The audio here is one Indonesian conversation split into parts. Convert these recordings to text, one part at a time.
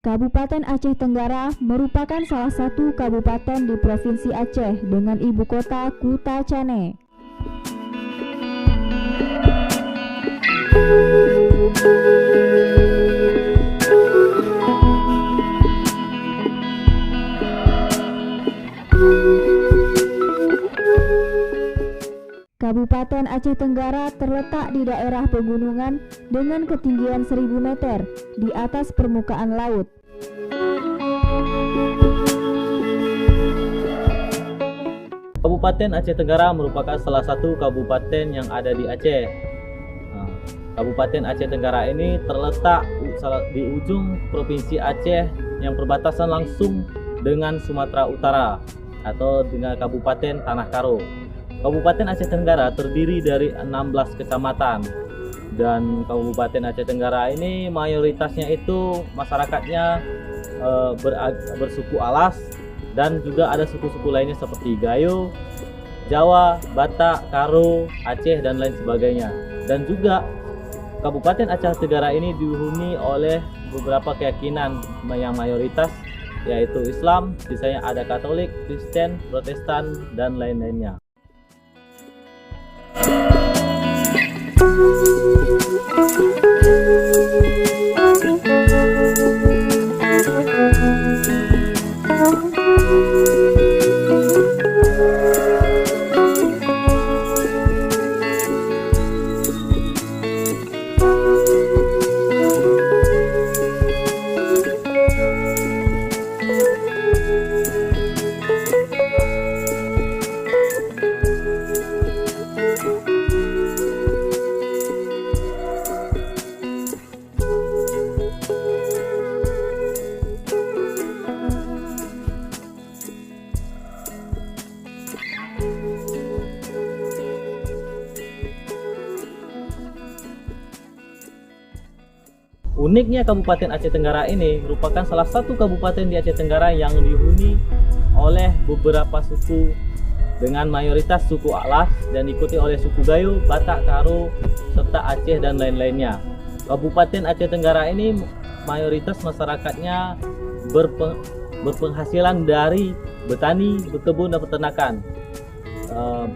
Kabupaten Aceh Tenggara merupakan salah satu kabupaten di Provinsi Aceh dengan ibu kota Kuta Cane. Kabupaten Aceh Tenggara terletak di daerah pegunungan dengan ketinggian 1000 meter di atas permukaan laut. Kabupaten Aceh Tenggara merupakan salah satu kabupaten yang ada di Aceh. Kabupaten Aceh Tenggara ini terletak di ujung Provinsi Aceh yang berbatasan langsung dengan Sumatera Utara atau dengan Kabupaten Tanah Karo. Kabupaten Aceh Tenggara terdiri dari 16 kecamatan, dan Kabupaten Aceh Tenggara ini mayoritasnya itu masyarakatnya bersuku Alas, dan juga ada suku-suku lainnya seperti Gayo, Jawa, Batak, Karo, Aceh, dan lain sebagainya. Dan juga Kabupaten Aceh Tenggara ini dihuni oleh beberapa keyakinan yang mayoritas, yaitu Islam, biasanya ada Katolik, Kristen, Protestan, dan lain-lainnya. Uniknya Kabupaten Aceh Tenggara ini merupakan salah satu kabupaten di Aceh Tenggara yang dihuni oleh beberapa suku dengan mayoritas suku Alas dan diikuti oleh suku Gayo, Batak, Karo, serta Aceh dan lain-lainnya. Kabupaten Aceh Tenggara ini mayoritas masyarakatnya berpenghasilan dari bertani, berkebun, dan peternakan.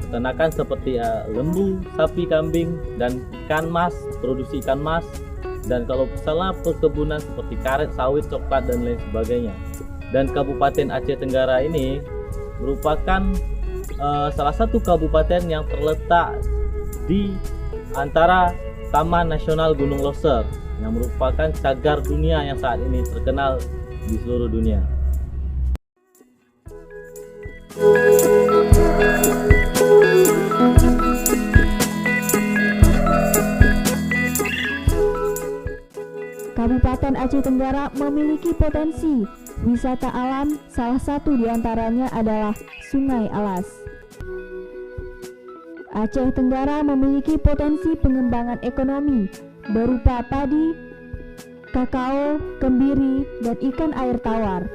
Peternakan seperti lembu, sapi, kambing, dan ikan mas, produksi ikan mas. Dan kalau salah perkebunan seperti karet, sawit, coklat, dan lain sebagainya. Dan Kabupaten Aceh Tenggara ini merupakan salah satu kabupaten yang terletak di antara Taman Nasional Gunung Loser, yang merupakan cagar dunia yang saat ini terkenal di seluruh dunia. Kabupaten Aceh Tenggara memiliki potensi wisata alam, salah satu diantaranya adalah Sungai Alas. Aceh Tenggara memiliki potensi pengembangan ekonomi berupa padi, kakao, kembiri, dan ikan air tawar.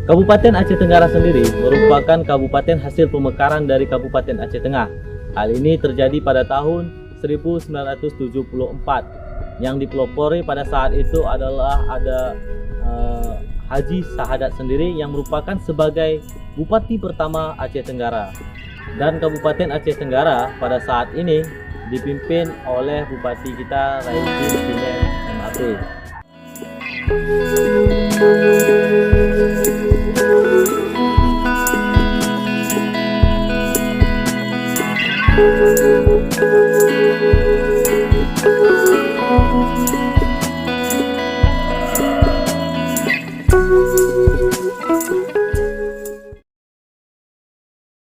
Kabupaten Aceh Tenggara sendiri merupakan kabupaten hasil pemekaran dari Kabupaten Aceh Tengah. Hal ini terjadi pada tahun 1974. Yang dipelopori pada saat itu adalah ada Haji Sahadat sendiri yang merupakan sebagai Bupati pertama Aceh Tenggara. Dan Kabupaten Aceh Tenggara pada saat ini dipimpin oleh Bupati kita Raisi Sinem MAP.